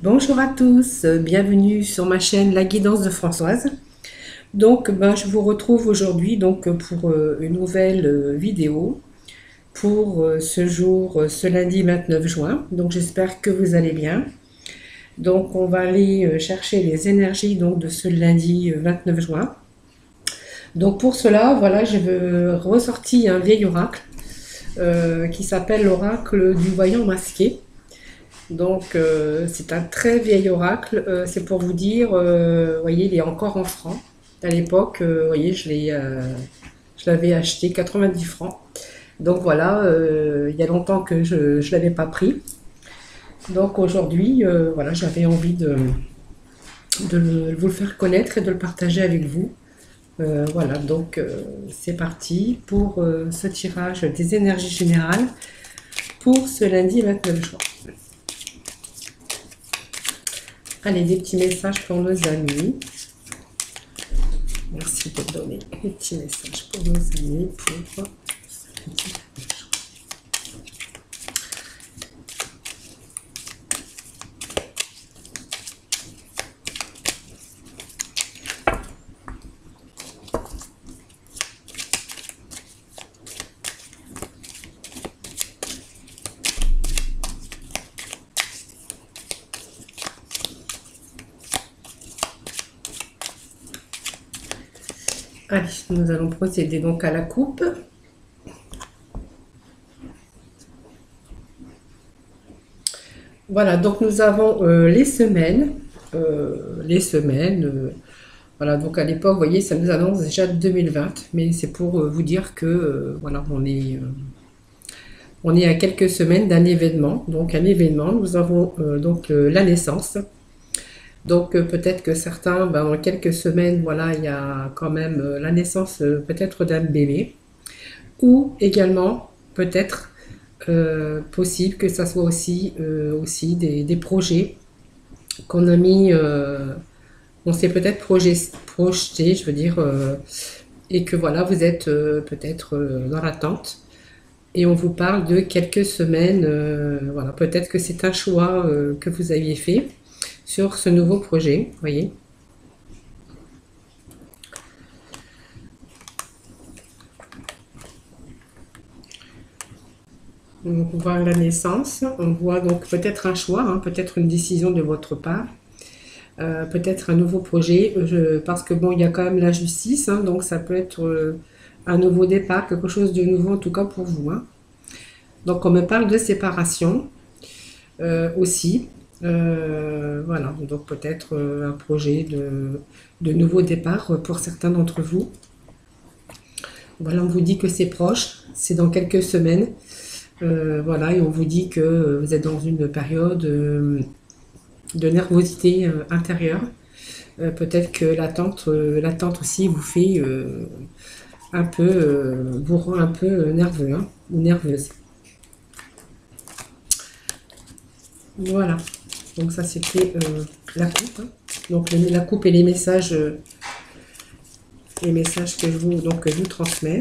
Bonjour à tous, bienvenue sur ma chaîne La Guidance de Françoise. Donc, je vous retrouve aujourd'hui pour une nouvelle vidéo pour ce jour, ce lundi 29 juin. Donc, j'espère que vous allez bien. Donc, on va aller chercher les énergies de ce lundi 29 juin. Donc, pour cela, voilà, je ressorti un vieil oracle qui s'appelle l'oracle du voyant masqué. Donc, c'est un très vieil oracle. C'est pour vous dire, vous voyez, il est encore en francs. À l'époque, vous voyez, je l'avais acheté 90 francs. Donc voilà, il y a longtemps que je ne l'avais pas pris. Donc aujourd'hui, voilà, j'avais envie de vous le faire connaître et de le partager avec vous. Voilà, donc c'est parti pour ce tirage des énergies générales pour ce lundi 29 juin. Allez, des petits messages pour nos amis. Merci de donner des petits messages pour nos amis pour Allez, nous allons procéder donc à la coupe. Voilà, donc nous avons les semaines. Voilà, donc à l'époque, vous voyez, ça nous annonce déjà 2020, mais c'est pour vous dire que voilà, on est à quelques semaines d'un événement. Donc un événement, nous avons la naissance. Donc peut-être que certains, en quelques semaines, voilà, il y a quand même la naissance peut-être d'un bébé. Ou également, peut-être possible que ça soit aussi des projets qu'on a mis, on s'est peut-être projeté, je veux dire, et que voilà, vous êtes peut-être dans l'attente. Et on vous parle de quelques semaines, voilà, peut-être que c'est un choix que vous aviez fait sur ce nouveau projet, voyez. On voit la naissance, on voit donc peut-être un choix, hein, peut-être une décision de votre part, peut-être un nouveau projet, parce que bon, il y a quand même la justice, hein, donc ça peut être un nouveau départ, quelque chose de nouveau en tout cas pour vous, hein. Donc on me parle de séparation aussi. Voilà, donc peut-être un projet de nouveau départ pour certains d'entre vous. Voilà, on vous dit que c'est proche, c'est dans quelques semaines. Voilà, et on vous dit que vous êtes dans une période de nervosité intérieure. Peut-être que l'attente aussi vous fait un peu, vous rend un peu nerveux, hein, ou nerveuse. Voilà. Donc ça c'était la coupe, hein. Donc la coupe et les messages que je vous transmets.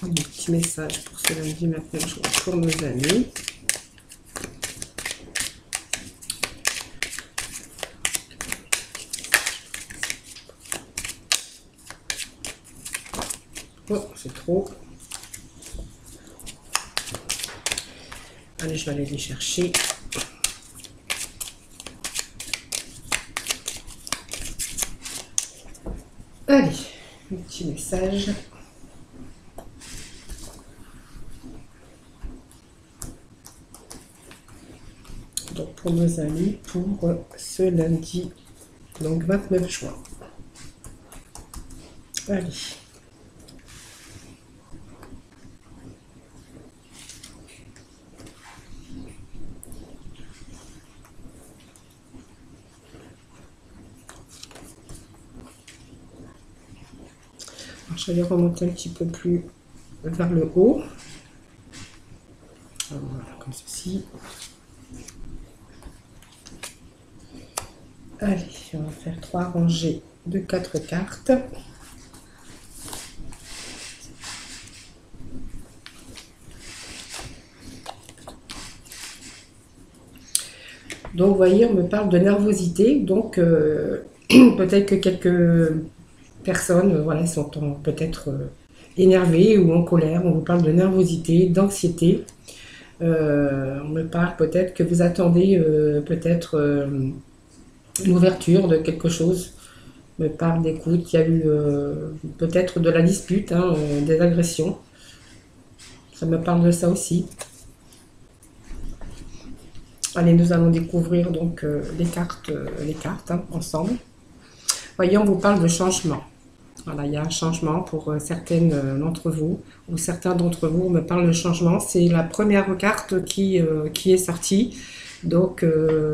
Un petit message pour ce lundi 29 juin pour nos amis. Oh, c'est trop. Allez, je vais aller les chercher. Allez, un petit message. Donc pour nos amis, pour ce lundi, donc 29 juin. Allez. Alors, je vais les remonter un petit peu plus vers le haut. Voilà, comme ceci. Allez, on va faire 3 rangées de 4 cartes. Donc, vous voyez, on me parle de nervosité. Donc, peut-être que quelques personnes, voilà, sont peut-être énervées ou en colère. On vous parle de nervosité, d'anxiété. On me parle peut-être que vous attendez peut-être l'ouverture de quelque chose. On me parle d'écoute. Il y a eu peut-être de la dispute, hein, des agressions. Ça me parle de ça aussi. Allez, nous allons découvrir donc les cartes hein, ensemble. Voyez, on vous parle de changement. Voilà, il y a un changement pour certaines d'entre vous, ou certains d'entre vous, on me parle de changement. C'est la première carte qui est sortie. Donc,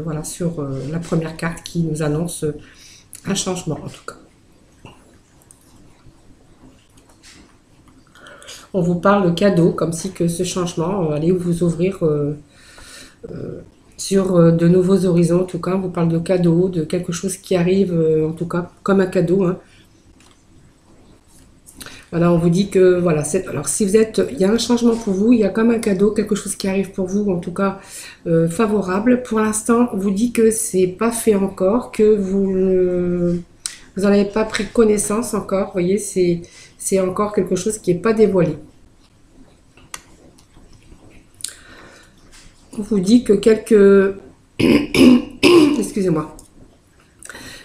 voilà, sur la première carte qui nous annonce un changement, en tout cas. On vous parle de cadeau, comme si que ce changement allait vous ouvrir sur de nouveaux horizons. En tout cas, on vous parle de cadeau, de quelque chose qui arrive, en tout cas, comme un cadeau, hein. Voilà, on vous dit que, voilà, alors si vous êtes, il y a un changement pour vous, il y a comme un cadeau, quelque chose qui arrive pour vous, en tout cas, favorable. Pour l'instant, on vous dit que c'est pas fait encore, que vous n'en avez pas pris connaissance encore, vous voyez, c'est encore quelque chose qui n'est pas dévoilé. On vous dit que excusez-moi.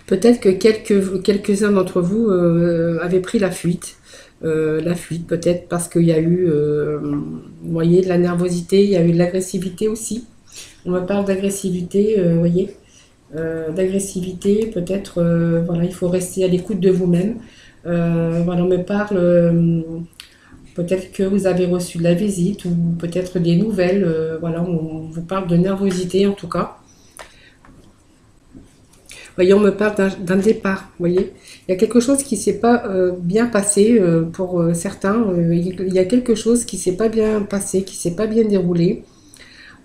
Peut-être que quelques-uns d'entre vous avaient pris la fuite. La fuite peut-être parce qu'il y a eu, vous voyez, de la nervosité, il y a eu de l'agressivité aussi. On me parle d'agressivité, vous voyez, d'agressivité, peut-être, voilà, il faut rester à l'écoute de vous-même. Voilà, on me parle, peut-être que vous avez reçu de la visite ou peut-être des nouvelles, voilà, on vous parle de nervosité en tout cas. Voyez, on me parle d'un départ, vous voyez. Il y a quelque chose qui ne s'est pas bien passé pour certains. Il y a quelque chose qui ne s'est pas bien passé, qui ne s'est pas bien déroulé.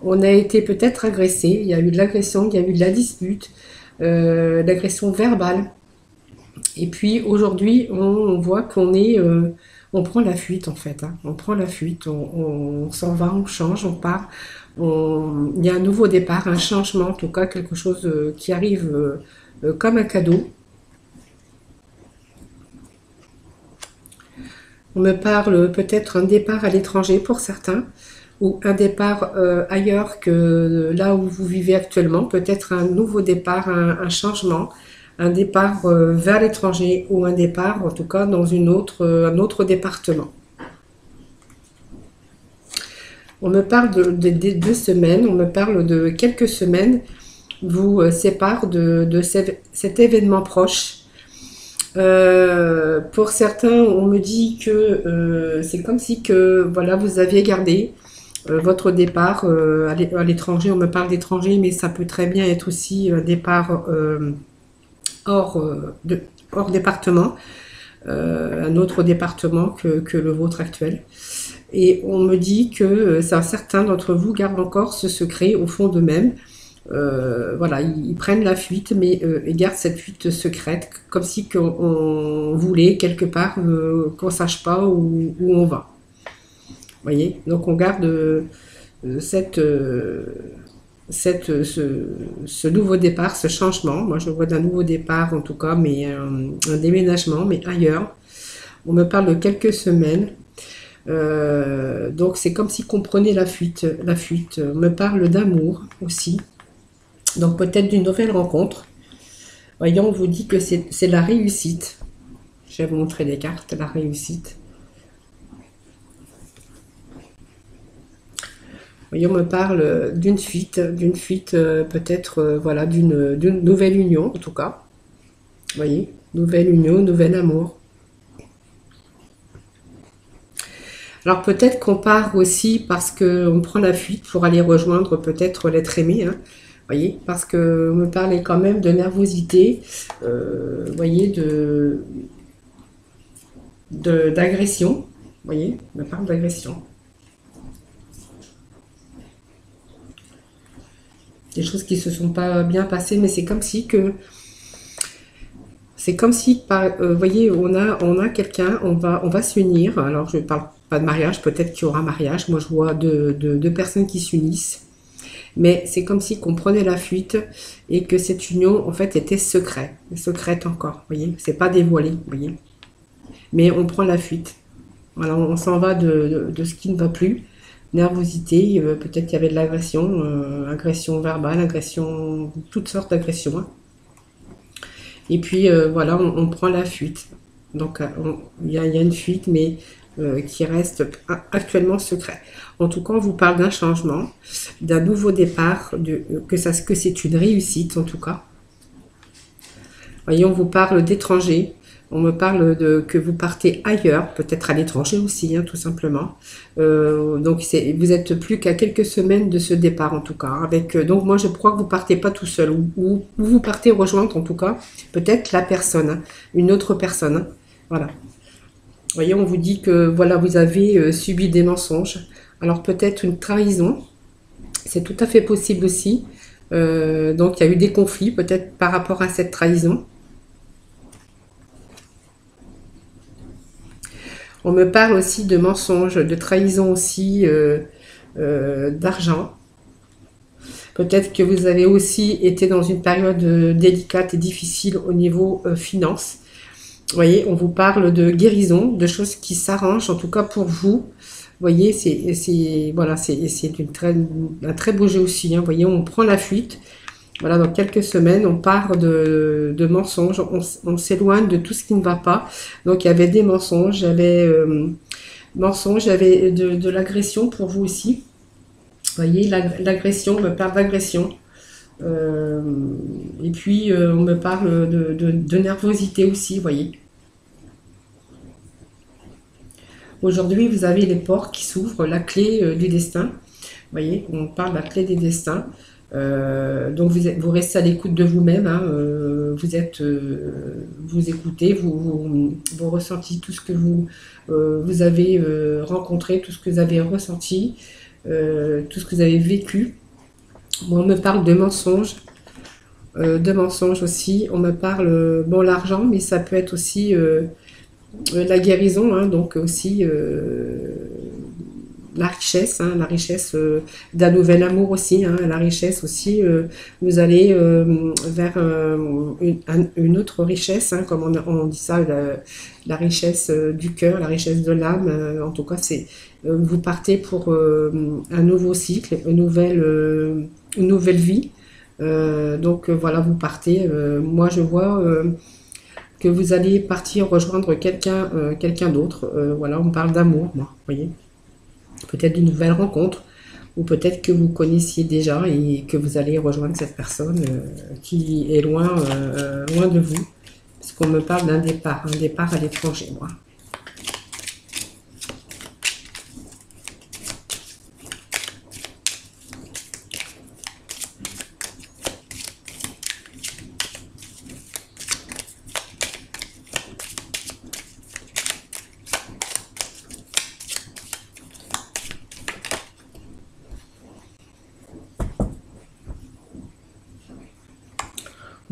On a été peut-être agressé, il y a eu de l'agression, il y a eu de la dispute, l'agression verbale. Et puis aujourd'hui, on voit qu'on on prend la fuite en fait, hein. On prend la fuite, on s'en va, on change, on part. Il y a un nouveau départ, un changement, en tout cas quelque chose qui arrive comme un cadeau. On me parle peut-être un départ à l'étranger pour certains, ou un départ ailleurs que là où vous vivez actuellement, peut-être un nouveau départ, un changement, un départ vers l'étranger ou un départ en tout cas dans un autre département. On me parle de 2 semaines, on me parle de quelques semaines vous séparent de cet événement proche. Pour certains, on me dit que c'est comme si que voilà, vous aviez gardé votre départ à l'étranger. On me parle d'étranger, mais ça peut très bien être aussi un départ hors département, un autre département que le vôtre actuel. Et on me dit que certains d'entre vous gardent encore ce secret au fond d'eux-mêmes. Voilà, ils prennent la fuite, mais ils gardent cette fuite secrète, comme si on voulait quelque part qu'on ne sache pas où on va. Vous voyez, donc on garde ce nouveau départ, ce changement. Moi, je vois d'un nouveau départ en tout cas, mais un déménagement, mais ailleurs. On me parle de quelques semaines. Donc c'est comme si on prenait la fuite. On me parle d'amour aussi. Donc peut-être d'une nouvelle rencontre. Voyons, on vous dit que c'est la réussite. Je vais vous montrer les cartes, la réussite. Voyons, on me parle d'une fuite peut-être, voilà, d'une nouvelle union en tout cas. Vous voyez, nouvelle union, nouvel amour. Alors peut-être qu'on part aussi parce qu'on prend la fuite pour aller rejoindre peut-être l'être aimé, hein. Voyez, parce que on me parlait quand même de nervosité, voyez, d'agression, voyez, on me parle d'agression. Des choses qui se sont pas bien passées, mais c'est comme si voyez, on a quelqu'un, on va s'unir. Alors je parle pas de mariage, peut-être qu'il y aura mariage. Moi je vois deux personnes qui s'unissent. Mais c'est comme si qu'on prenait la fuite et que cette union, en fait, était secrète encore, vous voyez. C'est pas dévoilé, vous voyez. Mais on prend la fuite. Voilà, on s'en va de ce qui ne va plus. Nervosité, peut-être qu'il y avait de l'agression, agression verbale, agression, toutes sortes d'agressions, hein. Et puis voilà, on prend la fuite. Donc il y a une fuite, mais qui reste actuellement secret. En tout cas, on vous parle d'un changement, d'un nouveau départ, que c'est une réussite en tout cas. Voyez, on vous parle d'étrangers. On me parle que vous partez ailleurs, peut-être à l'étranger aussi, hein, tout simplement. Donc vous êtes plus qu'à quelques semaines de ce départ en tout cas. Donc moi je crois que vous partez pas tout seul, ou vous partez rejoindre en tout cas peut-être la personne, hein, une autre personne, hein. Voilà. Vous voyez, on vous dit que voilà, vous avez subi des mensonges. Alors peut-être une trahison, c'est tout à fait possible aussi. Donc il y a eu des conflits peut-être par rapport à cette trahison. On me parle aussi de mensonges, de trahison aussi, d'argent. Peut-être que vous avez aussi été dans une période délicate et difficile au niveau finance. Vous voyez, on vous parle de guérison, de choses qui s'arrangent, en tout cas pour vous. Vous voyez, voilà, c'est un très beau jeu aussi, hein. Vous voyez, on prend la fuite. Voilà, dans quelques semaines, on part de mensonges, on s'éloigne de tout ce qui ne va pas. Donc, il y avait des mensonges, il y avait de l'agression pour vous aussi. Vous voyez, l'agression, on me parle d'agression. Et puis, on me parle de nervosité aussi, vous voyez. Aujourd'hui, vous avez les portes qui s'ouvrent, la clé du destin. Vous voyez, on parle de la clé des destins. Donc vous restez à l'écoute de vous-même, hein, vous écoutez, vous ressentez tout ce que vous avez rencontré, tout ce que vous avez ressenti, tout ce que vous avez vécu. Bon, on me parle de mensonges aussi. On me parle, bon, l'argent, mais ça peut être aussi la guérison, hein, donc aussi la richesse d'un nouvel amour aussi, hein, la richesse aussi, vous allez vers une autre richesse, hein, comme on dit ça, la richesse du cœur, la richesse de l'âme, en tout cas, vous partez pour un nouveau cycle, une nouvelle vie, donc voilà, vous partez, moi je vois que vous allez partir rejoindre quelqu'un d'autre, voilà, on me parle d'amour, moi, vous voyez. Peut-être d'une nouvelle rencontre, ou peut-être que vous connaissiez déjà et que vous allez rejoindre cette personne qui est loin de vous, parce qu'on me parle d'un départ à l'étranger, moi.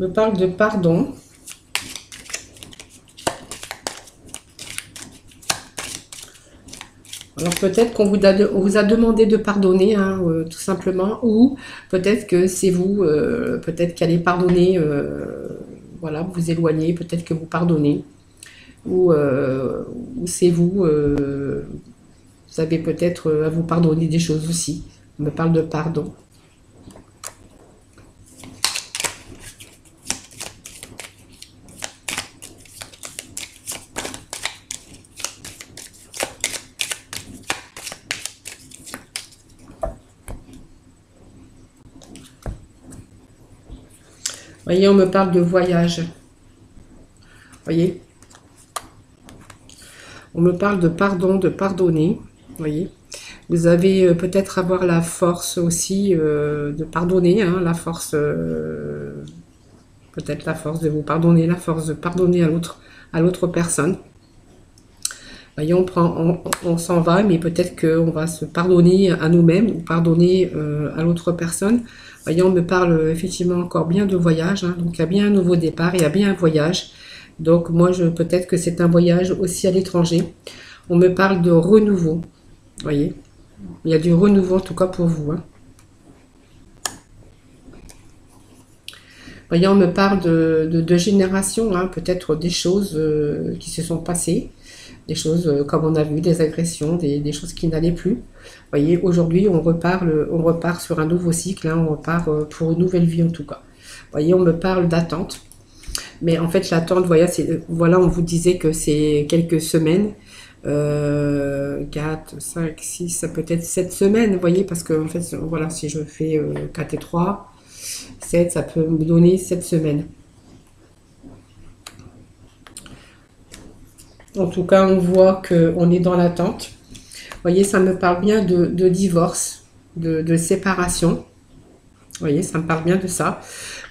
On me parle de pardon. Alors peut-être qu'on vous a demandé de pardonner, hein, tout simplement, ou peut-être que c'est vous, peut-être qui allez pardonner, voilà, vous éloignez, peut-être que vous pardonnez, ou c'est vous, vous avez peut-être à vous pardonner des choses aussi. On me parle de pardon. Voyez, on me parle de voyage. Voyez, on me parle de pardon, de pardonner. Voyez, vous avez peut-être avoir la force aussi de pardonner, hein, la force, peut-être la force de vous pardonner, la force de pardonner à l'autre personne. Voyez, on s'en va, mais peut-être qu'on va se pardonner à nous-mêmes ou pardonner à l'autre personne. Voyez, on me parle effectivement encore bien de voyage, hein, donc il y a bien un nouveau départ, il y a bien un voyage. Donc moi, peut-être que c'est un voyage aussi à l'étranger. On me parle de renouveau. Voyez, il y a du renouveau en tout cas pour vous, hein. Voyez, on me parle de génération, hein, peut-être des choses qui se sont passées, des choses comme on a vu, des agressions, des choses qui n'allaient plus. Voyez, aujourd'hui, on repart sur un nouveau cycle, hein, on repart pour une nouvelle vie en tout cas. Voyez, on me parle d'attente, mais en fait, l'attente, voilà, on vous disait que c'est quelques semaines, 4, 5, 6, ça peut être 7 semaines, vous voyez, parce que en fait, voilà, si je fais 4 et 3, 7, ça peut me donner 7 semaines. En tout cas, on voit qu'on est dans l'attente. Vous voyez, ça me parle bien de divorce, de séparation. Vous voyez, ça me parle bien de ça.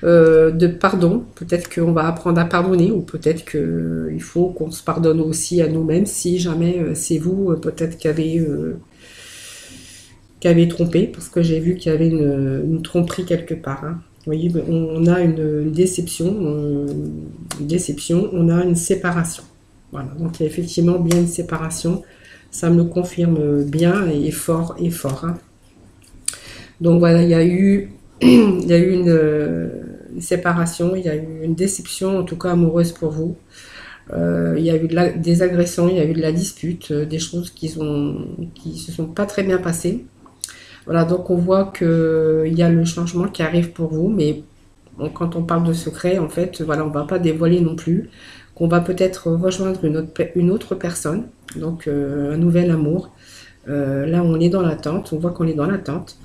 De pardon. Peut-être qu'on va apprendre à pardonner ou peut-être qu'il faut qu'on se pardonne aussi à nous-mêmes si jamais c'est vous peut-être qui avez trompé. Parce que j'ai vu qu'il y avait une tromperie quelque part, hein. Vous voyez, on a une déception, on a une séparation. Voilà, donc il y a effectivement bien une séparation. Ça me le confirme bien et fort, hein. Donc voilà, il y a eu, il y a eu une séparation, il y a eu une déception, en tout cas amoureuse pour vous. Il y a eu des agressions, il y a eu de la dispute, des choses qui se sont pas très bien passées. Voilà, donc on voit qu'il y a le changement qui arrive pour vous, mais bon, quand on parle de secret, en fait, voilà, on ne va pas dévoiler non plus, qu'on va peut-être rejoindre une autre personne, donc un nouvel amour. Là, on est dans l'attente, on voit qu'on est dans l'attente.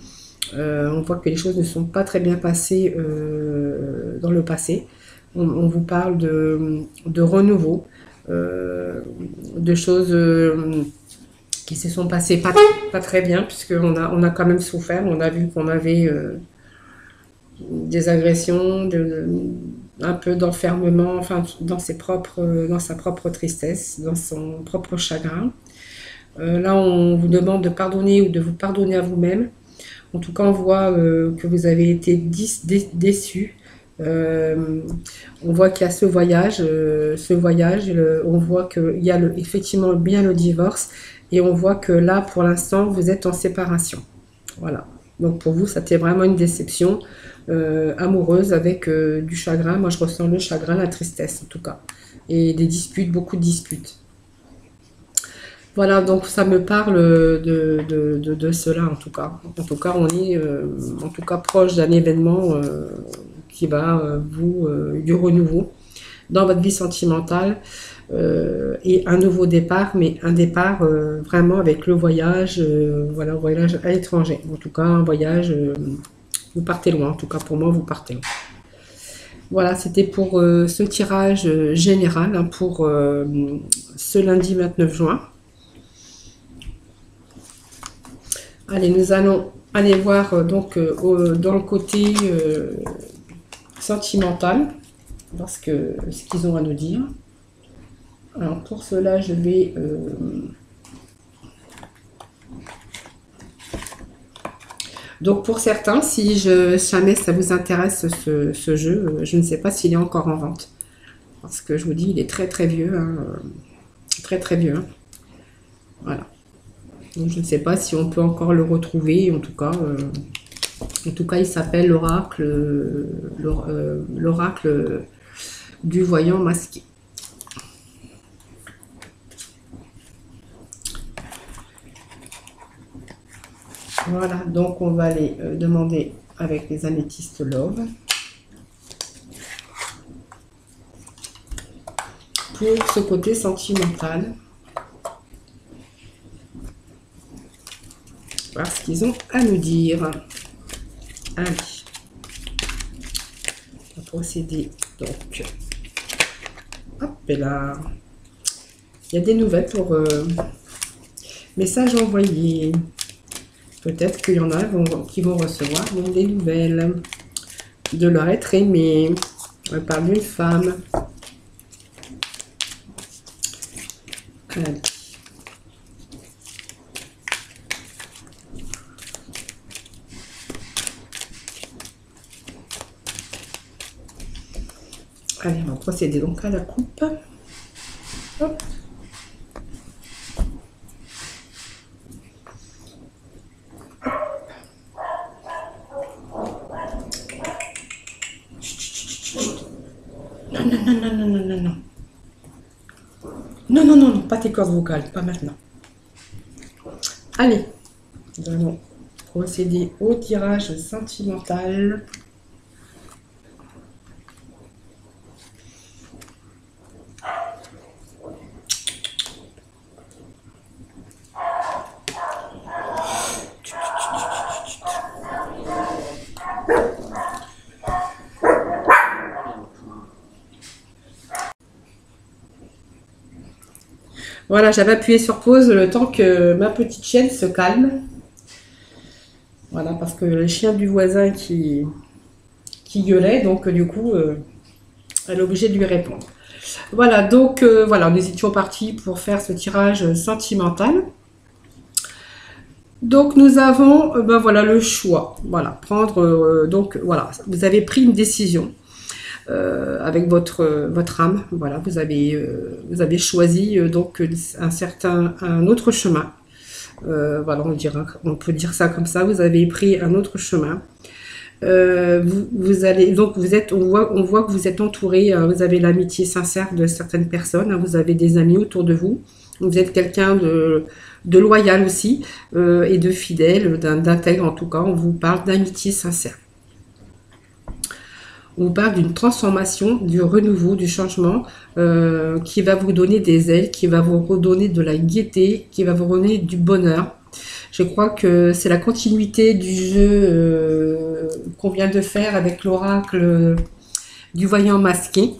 On voit que les choses ne sont pas très bien passées dans le passé. On vous parle de renouveau, de choses qui se sont passées pas très bien, puisqu'on on a quand même souffert. On a vu qu'on avait des agressions, un peu d'enfermement, enfin, dans sa propre tristesse, dans son propre chagrin. Là, on vous demande de pardonner ou de vous pardonner à vous-même. En tout cas, on voit que vous avez été déçus. On voit qu'il y a ce voyage, on voit qu'il y a effectivement bien le divorce, et on voit que là, pour l'instant, vous êtes en séparation. Voilà. Donc pour vous, c'était vraiment une déception amoureuse avec du chagrin. Moi, je ressens le chagrin, la tristesse en tout cas, et des disputes, beaucoup de disputes. Voilà, donc ça me parle de cela en tout cas. En tout cas, on est en tout cas proche d'un événement qui va du renouveau dans votre vie sentimentale et un nouveau départ, mais un départ vraiment avec le voyage, voilà, un voyage à l'étranger. En tout cas, un voyage, vous partez loin. En tout cas, pour moi, vous partez loin. Voilà, c'était pour ce tirage général, hein, pour ce lundi 29 juin. Allez, nous allons aller voir donc dans le côté sentimental, parce que ce qu'ils ont à nous dire. Alors pour cela, je vais donc pour certains, si jamais ça vous intéresse ce jeu, je ne sais pas s'il est encore en vente, parce que je vous dis, il est très très vieux, hein, très très vieux, hein. Voilà. Donc je ne sais pas si on peut encore le retrouver. En tout cas, il s'appelle l'oracle du voyant masqué. Voilà, donc on va aller demander avec les améthystes Love pour ce côté sentimental. Voir ce qu'ils ont à nous dire. Allez, on va procéder donc. Hop là, il y a des nouvelles pour messages envoyés. Peut-être qu'il y en a qui vont recevoir donc des nouvelles de leur être aimé. On parle d'une femme. Allez. Allez, on va procéder donc à la coupe. Hop. non, non, non, non, non, non, non. Non, non, non, non, pas tes cordes vocales, pas maintenant. Allez, nous allons procéder au tirage sentimental. Voilà, j'avais appuyé sur pause le temps que ma petite chienne se calme. Voilà, parce que le chien du voisin qui gueulait, donc du coup, elle est obligée de lui répondre. Voilà, donc voilà, nous étions partis pour faire ce tirage sentimental. Donc nous avons, ben voilà, le choix. Voilà, prendre, donc voilà, vous avez pris une décision. Avec votre âme, voilà, vous avez choisi donc un autre chemin. Voilà, on peut dire ça comme ça. Vous avez pris un autre chemin. Vous allez donc on voit que vous êtes entouré. Vous avez l'amitié sincère de certaines personnes. Vous avez des amis autour de vous. Vous êtes quelqu'un de loyal aussi et de fidèle, d'intègre en tout cas. On vous parle d'amitié sincère. On parle d'une transformation, du renouveau, du changement qui va vous donner des ailes, qui va vous redonner de la gaieté, qui va vous redonner du bonheur. Je crois que c'est la continuité du jeu qu'on vient de faire avec l'oracle du voyant masqué.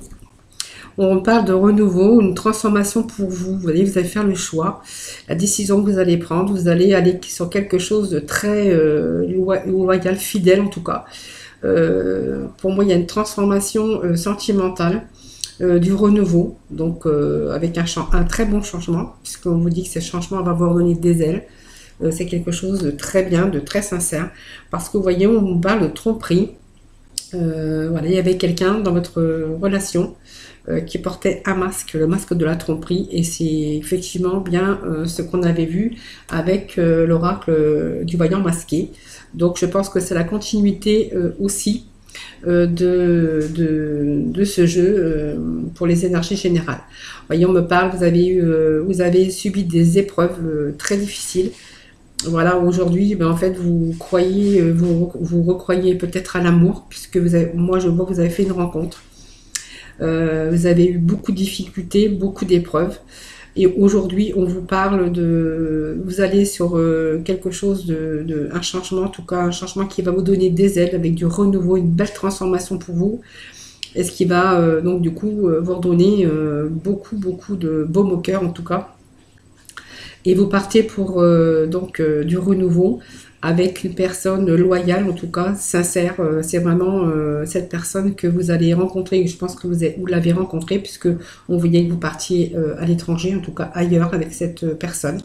On parle de renouveau, une transformation pour vous. Vous voyez, vous allez faire le choix, la décision que vous allez prendre. Vous allez aller sur quelque chose de très loyal, fidèle en tout cas. Pour moi, il y a une transformation sentimentale, du renouveau, donc avec un très bon changement, puisqu'on vous dit que ce changement va vous donner des ailes. C'est quelque chose de très bien, de très sincère, parce que vous voyez, on vous parle de tromperie. Voilà, il y avait quelqu'un dans votre relation qui portait un masque, le masque de la tromperie, et c'est effectivement bien ce qu'on avait vu avec l'oracle du voyant masqué. Donc je pense que c'est la continuité aussi de ce jeu pour les énergies générales. Voyez, on me parle, vous avez subi des épreuves très difficiles. Voilà, aujourd'hui, ben, en fait, vous recroyez peut-être à l'amour, puisque moi je vois que vous avez fait une rencontre. Vous avez eu beaucoup de difficultés, beaucoup d'épreuves. Et aujourd'hui, on vous parle vous allez sur quelque chose un changement, en tout cas un changement qui va vous donner des ailes avec du renouveau, une belle transformation pour vous. Et ce qui va donc du coup vous redonner beaucoup de baume au cœur en tout cas. Et vous partez pour du renouveau avec une personne loyale, en tout cas sincère. C'est vraiment cette personne que vous allez rencontrer. Je pense que vous l'avez rencontrée, puisque on voyait que vous partiez à l'étranger, en tout cas ailleurs, avec cette personne.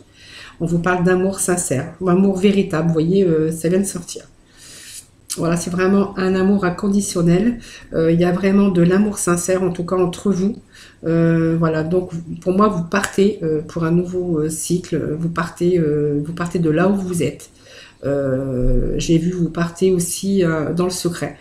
On vous parle d'amour sincère, d'amour véritable. Vous voyez, ça vient de sortir. Voilà, c'est vraiment un amour inconditionnel. Il y a vraiment de l'amour sincère, en tout cas entre vous. Voilà, donc pour moi, vous partez pour un nouveau cycle. Vous partez de là où vous êtes. J'ai vu vous partez aussi dans le secret,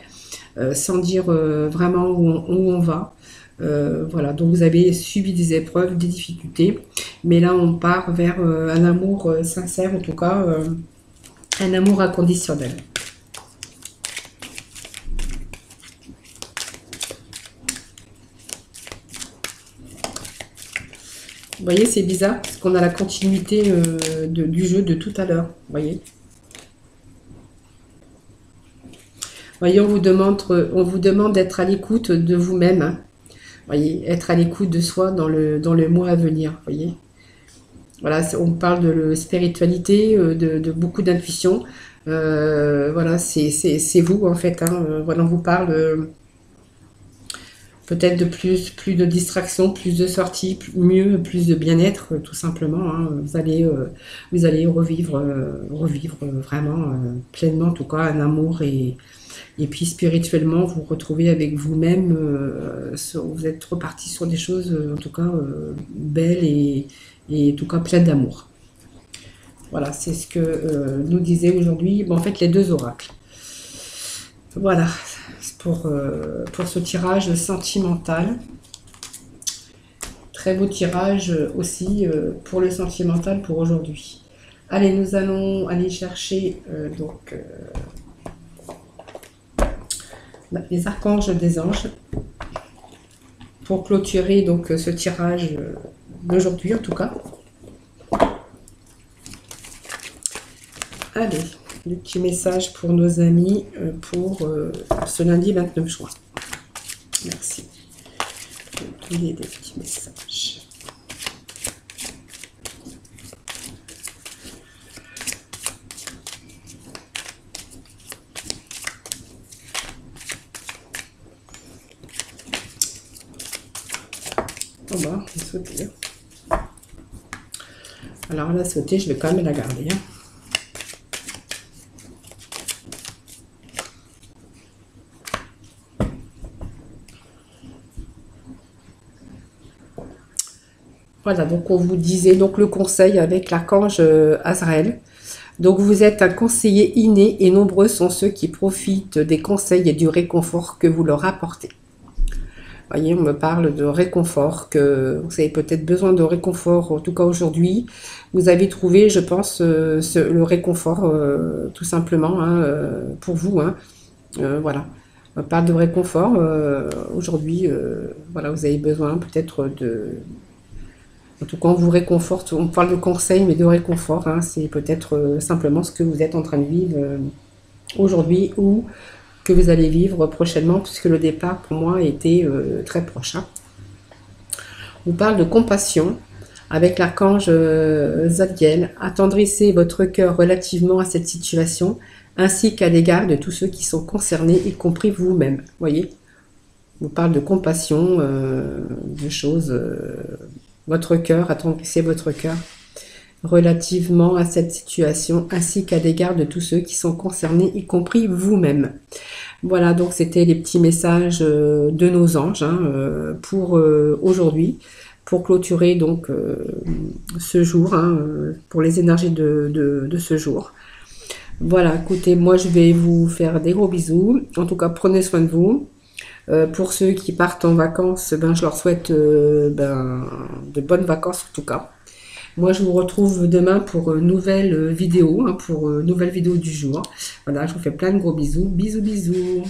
sans dire vraiment où on va. Voilà, donc vous avez subi des épreuves, des difficultés, mais là on part vers un amour sincère, en tout cas un amour inconditionnel. Vous voyez, c'est bizarre parce qu'on a la continuité du jeu de tout à l'heure. Vous voyez. Voyez, on vous demande d'être à l'écoute de vous-même. Hein. Voyez, être à l'écoute de soi dans le mois à venir. Voyez. Voilà, on parle de spiritualité, de beaucoup d'intuition. Voilà, c'est vous en fait. Hein. Voilà, on vous parle peut-être de plus de distraction, plus de sorties, mieux, plus de bien-être, tout simplement. Hein. Vous allez revivre vraiment pleinement, en tout cas, un amour et puis spirituellement, vous vous retrouvez avec vous-même. Vous êtes reparti sur des choses, en tout cas, belles et en tout cas pleines d'amour. Voilà, c'est ce que nous disait aujourd'hui, en fait, les deux oracles. Voilà. pour ce tirage sentimental. Très beau tirage aussi pour le sentimental pour aujourd'hui. Allez, nous allons aller chercher les archanges des anges pour clôturer donc ce tirage d'aujourd'hui en tout cas. Allez, le petit message pour nos amis pour ce lundi 29 juin. Merci. Je vais donner des petits messages. On va sauter. Alors la sauter, je vais quand même la garder. Hein. Voilà, donc on vous disait donc le conseil avec l'archange Azraël. Donc vous êtes un conseiller inné et nombreux sont ceux qui profitent des conseils et du réconfort que vous leur apportez. Vous voyez, on me parle de réconfort, que vous avez peut-être besoin de réconfort, en tout cas aujourd'hui. Vous avez trouvé, je pense, le réconfort, tout simplement, hein, pour vous. Hein. Voilà, on parle de réconfort. Aujourd'hui, voilà, vous avez besoin peut-être de... En tout cas, on vous réconforte. On parle de conseils, mais de réconfort. Hein, c'est peut-être simplement ce que vous êtes en train de vivre aujourd'hui ou que vous allez vivre prochainement, puisque le départ pour moi était très proche. Hein. On parle de compassion avec l'archange Zadkiel. Attendrissez votre cœur relativement à cette situation, ainsi qu'à l'égard de tous ceux qui sont concernés, y compris vous-même. Voyez, on parle de compassion, de choses. Votre cœur, attendrissez votre cœur relativement à cette situation, ainsi qu'à l'égard de tous ceux qui sont concernés, y compris vous-même. Voilà, donc c'était les petits messages de nos anges hein, pour aujourd'hui, pour clôturer donc ce jour, hein, pour les énergies de ce jour. Voilà, écoutez, moi je vais vous faire des gros bisous. En tout cas, prenez soin de vous. Pour ceux qui partent en vacances, ben, je leur souhaite de bonnes vacances en tout cas. Moi, je vous retrouve demain pour une nouvelle vidéo, hein, pour une nouvelle vidéo du jour. Voilà, je vous fais plein de gros bisous. Bisous, bisous.